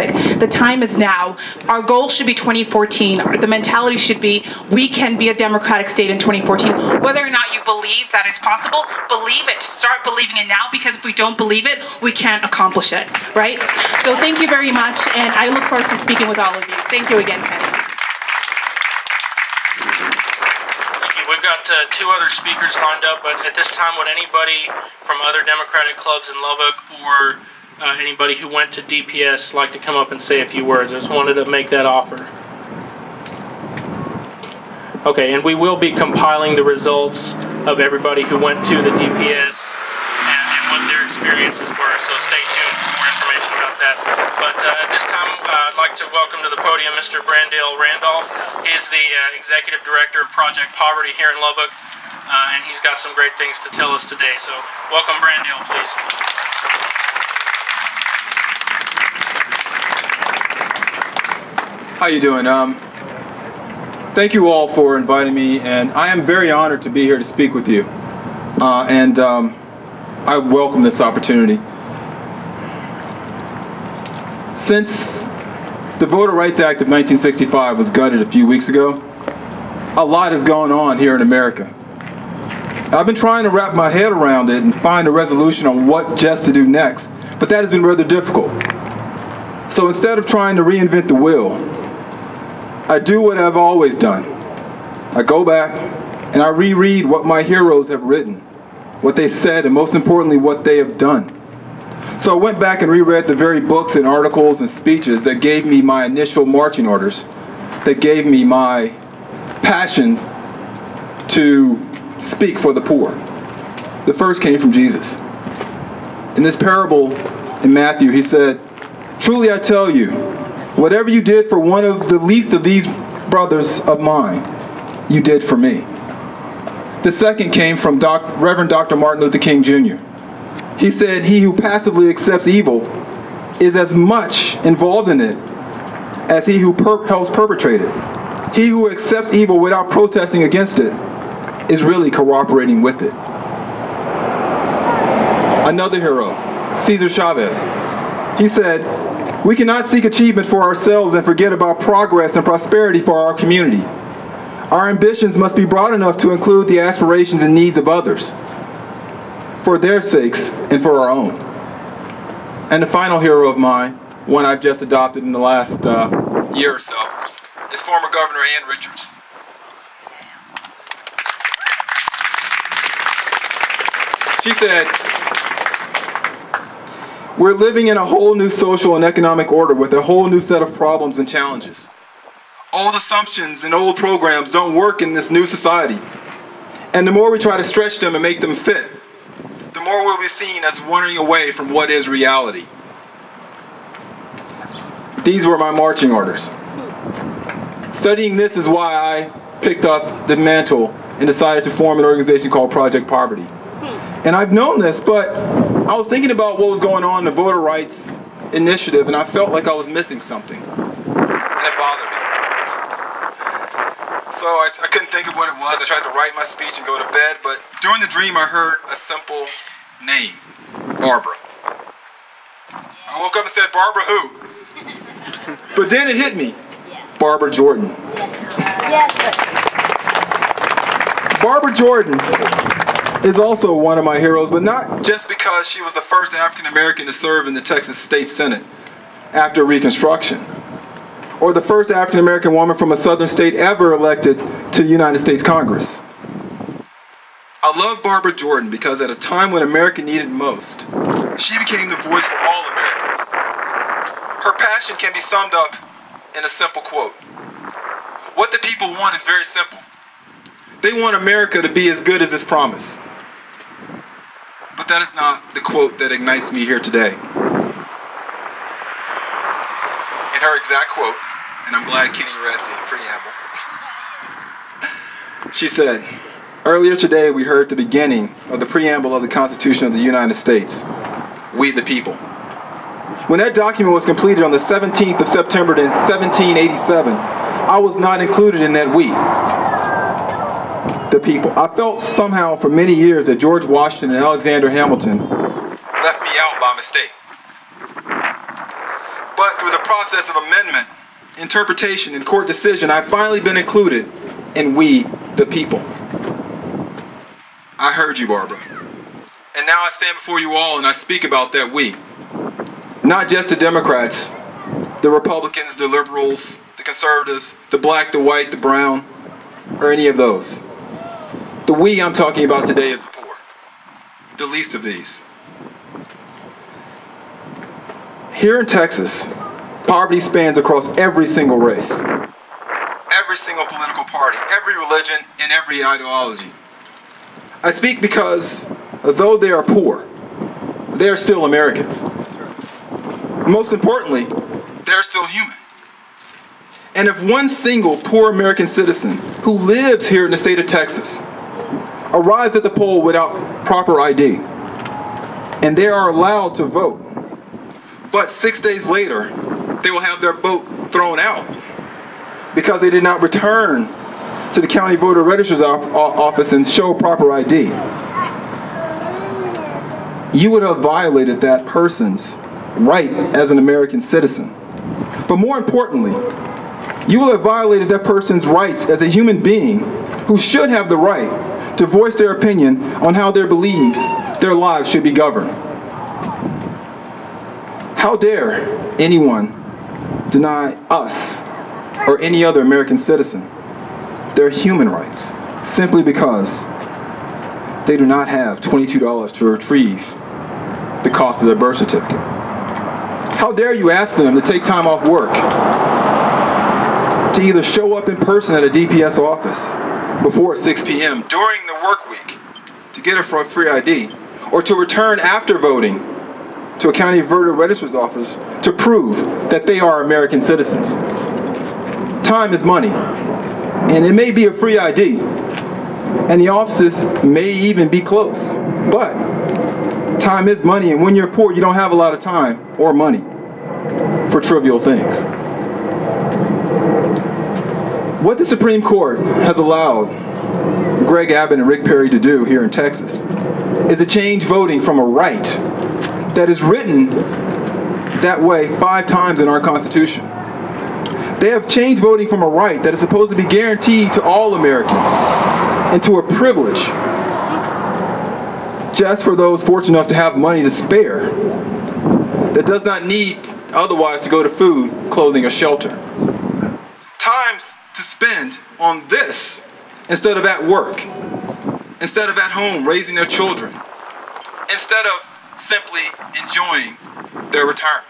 it. The time is now. Our goal should be 2014. The mentality should be, we can be a democratic state in 2014. Whether or not you believe that it's possible, believe it. Start believing it now, because if we don't believe it, we can't accomplish it, right? So thank you very much, and I look forward to speaking with all of you. Thank you again, Penny. We've got two other speakers lined up, but at this time, would anybody from other Democratic clubs in Lubbock or anybody who went to DPS like to come up and say a few words? I just wanted to make that offer. Okay, and we will be compiling the results of everybody who went to the DPS and what their experiences were, so stay tuned for more information about that. But at this time, I'd like to welcome to the podium Mr. Brandale Randolph. He is the Executive Director of Project Poverty here in Lubbock, and he's got some great things to tell us today. So welcome, Brandale, please. How you doing? Thank you all for inviting me, and I am very honored to be here to speak with you. I welcome this opportunity. Since the Voter Rights Act of 1965 was gutted a few weeks ago, a lot has gone on here in America. I've been trying to wrap my head around it and find a resolution on what just to do next, but that has been rather difficult. So instead of trying to reinvent the wheel, I do what I've always done. I go back and I reread what my heroes have written, what they said, and most importantly, what they have done. So I went back and reread the very books and articles and speeches that gave me my initial marching orders, that gave me my passion to speak for the poor. The first came from Jesus. In this parable in Matthew, he said, "Truly I tell you, whatever you did for one of the least of these brothers of mine, you did for me." The second came from Reverend Dr. Martin Luther King Jr. He said, "He who passively accepts evil is as much involved in it as he who helps perpetrate it. He who accepts evil without protesting against it is really cooperating with it." Another hero, Cesar Chavez. He said, "We cannot seek achievement for ourselves and forget about progress and prosperity for our community. Our ambitions must be broad enough to include the aspirations and needs of others, for their sakes and for our own." And the final hero of mine, one I've just adopted in the last year or so, is former Governor Ann Richards. She said, "We're living in a whole new social and economic order with a whole new set of problems and challenges. Old assumptions and old programs don't work in this new society. And the more we try to stretch them and make them fit, the more we'll be seen as wandering away from what is reality." These were my marching orders. Studying this is why I picked up the mantle and decided to form an organization called Project Poverty. And I've known this, but I was thinking about what was going on in the voter rights initiative, and I felt like I was missing something, and it bothered me. So I couldn't think of what it was. I tried to write my speech and go to bed, but during the dream I heard a simple name, Barbara. I woke up and said, "Barbara who?" But then it hit me, Barbara Jordan. Yes. Barbara Jordan is also one of my heroes, but not just because she was the first African American to serve in the Texas State Senate after Reconstruction, or the first African American woman from a southern state ever elected to the United States Congress. I love Barbara Jordan because at a time when America needed most, she became the voice for all Americans. Her passion can be summed up in a simple quote. What the people want is very simple. They want America to be as good as its promise. But that is not the quote that ignites me here today. In her exact quote, and I'm glad Kenny read the preamble, she said, "Earlier today we heard the beginning of the preamble of the Constitution of the United States, we the people. When that document was completed on the 17th of September in 1787, I was not included in that we, the people. I felt somehow for many years that George Washington and Alexander Hamilton left me out by mistake. But through the process of amendment, interpretation, and court decision, I've finally been included in we, the people. I heard you, Barbara. And now I stand before you all and I speak about that we. Not just the Democrats, the Republicans, the liberals, the conservatives, the black, the white, the brown, or any of those. The we I'm talking about today is the poor, the least of these. Here in Texas, poverty spans across every single race, every single political party, every religion, and every ideology. I speak because though they are poor, they are still Americans. Most importantly, they're still human. And if one single poor American citizen who lives here in the state of Texas arrives at the poll without proper ID, and they are allowed to vote, but 6 days later, they will have their vote thrown out because they did not return to the county voter registrar's office and show proper ID. You would have violated that person's right as an American citizen. But more importantly, you will have violated that person's rights as a human being who should have the right to voice their opinion on how they believe their lives should be governed. How dare anyone deny us or any other American citizen their human rights simply because they do not have $22 to retrieve the cost of their birth certificate? How dare you ask them to take time off work to either show up in person at a DPS office before 6 p.m. during the work week to get a free ID, or to return after voting to a county voter registrar's office to prove that they are American citizens. Time is money, and it may be a free ID, and the offices may even be close, but time is money, and when you're poor, you don't have a lot of time or money for trivial things. What the Supreme Court has allowed Greg Abbott and Rick Perry to do here in Texas is to change voting from a right that is written that way 5 times in our Constitution. They have changed voting from a right that is supposed to be guaranteed to all Americans into a privilege just for those fortunate enough to have money to spare that does not need otherwise to go to food, clothing, or shelter. Time to spend on this instead of at work, instead of at home raising their children, instead of simply enjoying their retirement.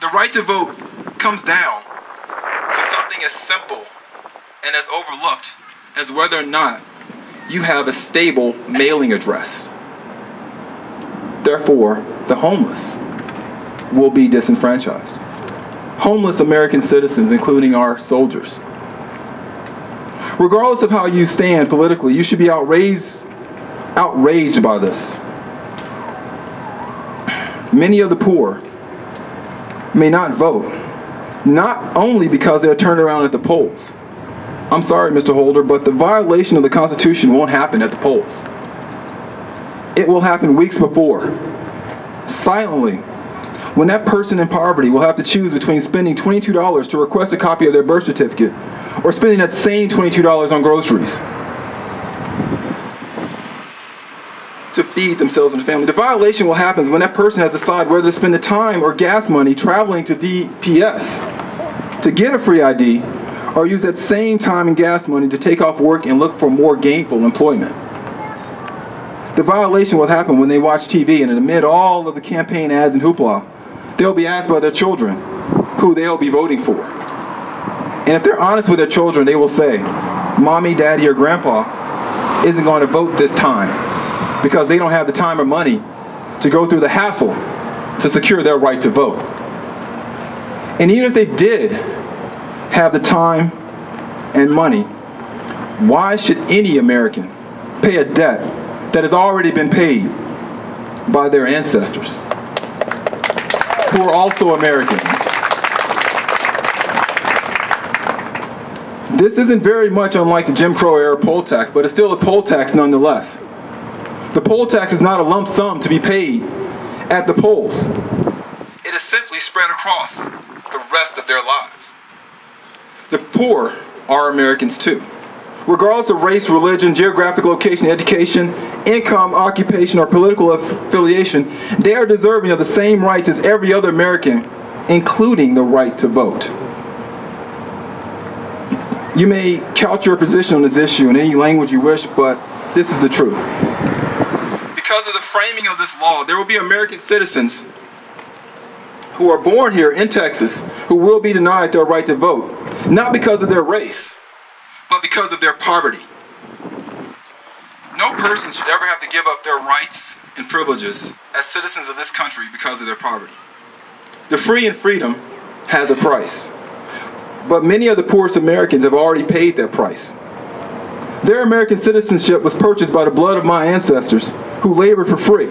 The right to vote comes down to something as simple and as overlooked as whether or not you have a stable mailing address. Therefore, the homeless will be disenfranchised. Homeless American citizens, including our soldiers. Regardless of how you stand politically, you should be outraged by this. Many of the poor may not vote, not only because they're turned around at the polls. I'm sorry, Mr. Holder, but the violation of the Constitution won't happen at the polls. It will happen weeks before, silently, when that person in poverty will have to choose between spending $22 to request a copy of their birth certificate or spending that same $22 on groceries to feed themselves and family. The violation will happen when that person has to decide whether to spend the time or gas money traveling to DPS to get a free ID, or use that same time and gas money to take off work and look for more gainful employment. The violation will happen when they watch TV and amid all of the campaign ads and hoopla, they'll be asked by their children who they'll be voting for. And if they're honest with their children, they will say, Mommy, Daddy, or Grandpa isn't going to vote this time because they don't have the time or money to go through the hassle to secure their right to vote. And even if they did have the time and money, why should any American pay a debt that has already been paid by their ancestors, who are also Americans? This isn't very much unlike the Jim Crow era poll tax, but it's still a poll tax nonetheless. The poll tax is not a lump sum to be paid at the polls. It is simply spread across the rest of their lives. The poor are Americans too. Regardless of race, religion, geographic location, education, income, occupation, or political affiliation, they are deserving of the same rights as every other American, including the right to vote. You may couch your position on this issue in any language you wish, but this is the truth. Because of the framing of this law, there will be American citizens who are born here in Texas who will be denied their right to vote, not because of their race, but because of their poverty. No person should ever have to give up their rights and privileges as citizens of this country because of their poverty. The free and freedom has a price, but many of the poorest Americans have already paid that price. Their American citizenship was purchased by the blood of my ancestors who labored for free,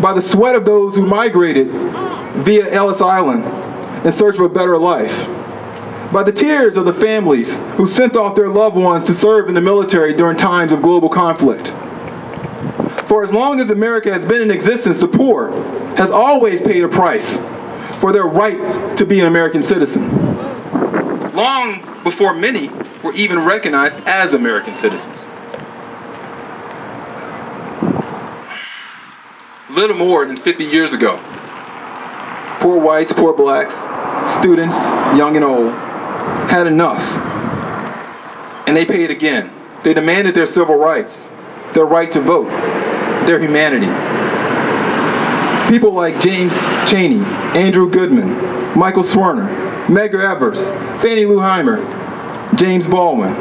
by the sweat of those who migrated via Ellis Island in search of a better life, by the tears of the families who sent off their loved ones to serve in the military during times of global conflict. For as long as America has been in existence, the poor has always paid a price for their right to be an American citizen, long before many were even recognized as American citizens. Little more than 50 years ago, poor whites, poor blacks, students, young and old, had enough. And they paid again. They demanded their civil rights, their right to vote, their humanity. People like James Chaney, Andrew Goodman, Michael Swerner, Medgar Evers, Fannie Lou Hamer, James Baldwin,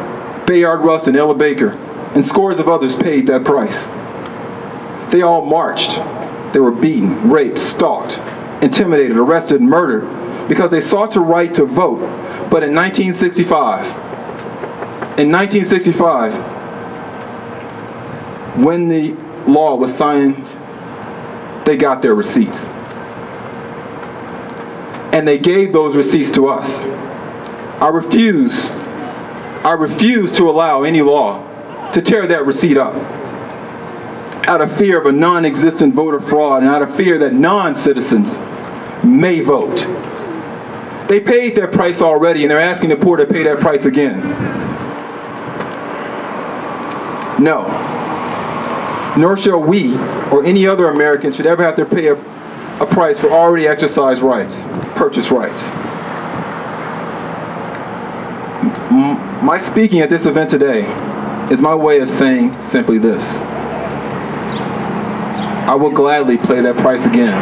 Bayard Rustin, Ella Baker, and scores of others paid that price. They all marched. They were beaten, raped, stalked, intimidated, arrested, and murdered because they sought the right to vote. But in 1965, when the law was signed, they got their receipts. And they gave those receipts to us. I refuse to allow any law to tear that receipt up, out of fear of a non-existent voter fraud and out of fear that non-citizens may vote. They paid their price already, and they're asking the poor to pay that price again. No. Nor shall we or any other American should ever have to pay a price for already exercised rights, purchased rights. My speaking at this event today is my way of saying simply this: I will gladly pay that price again,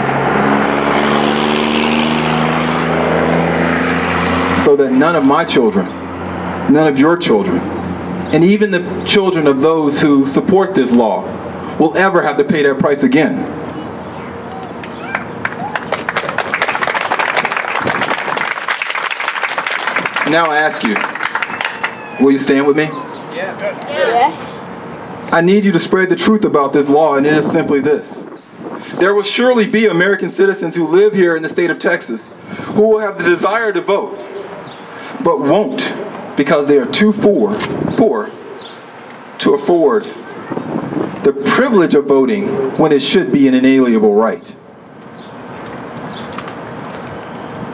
so that none of my children, none of your children, and even the children of those who support this law will ever have to pay that price again. Now I ask you, will you stand with me? Yes. I need you to spread the truth about this law, and it is simply this: there will surely be American citizens who live here in the state of Texas who will have the desire to vote, but won't because they are too poor to afford the privilege of voting when it should be an inalienable right.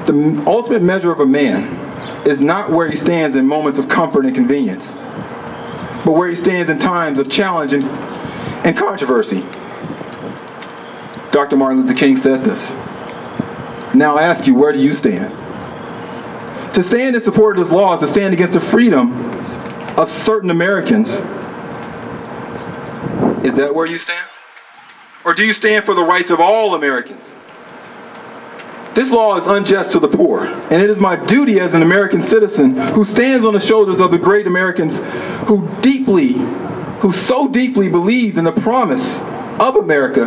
The ultimate measure of a man is not where he stands in moments of comfort and convenience, but where he stands in times of challenge and controversy. Dr. Martin Luther King said this. Now I ask you, where do you stand? To stand in support of this law is to stand against the freedoms of certain Americans. Is that where you stand? Or do you stand for the rights of all Americans? This law is unjust to the poor, and it is my duty as an American citizen who stands on the shoulders of the great Americans who so deeply believed in the promise of America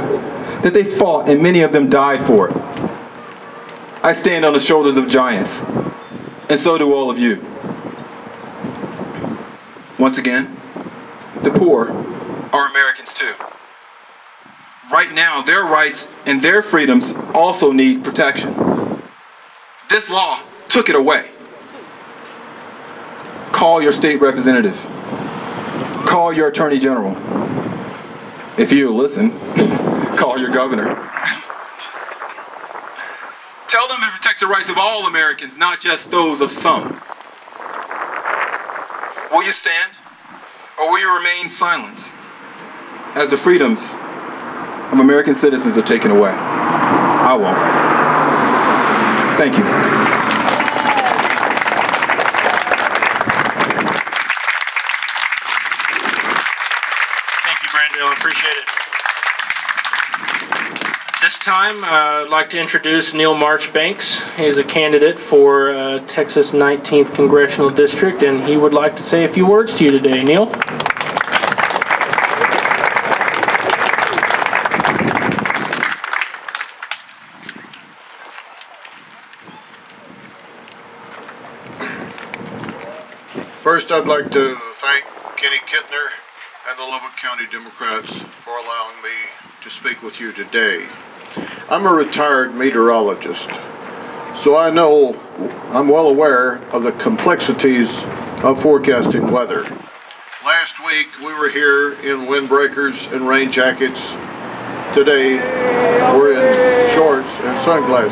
that they fought and many of them died for it. I stand on the shoulders of giants, and so do all of you. Once again, the poor are Americans too. Right now, their rights and their freedoms also need protection. This law took it away. Call your state representative. Call your attorney general. If you listen, call your governor. Tell them it protects the rights of all Americans, not just those of some. Will you stand, or will you remain silent as the freedoms of American citizens are taken away? I won't. Thank you. Thank you, Brandon. Appreciate it. This time, I'd like to introduce Neil Marchbanks. He's a candidate for Texas 19th Congressional District, and he would like to say a few words to you today. Neil? First, I'd like to thank Kenny Kittner and the Lubbock County Democrats for allowing me to speak with you today. I'm a retired meteorologist, so I'm well aware of the complexities of forecasting weather. Last week, we were here in windbreakers and rain jackets. Today, we're in shorts and sunglasses.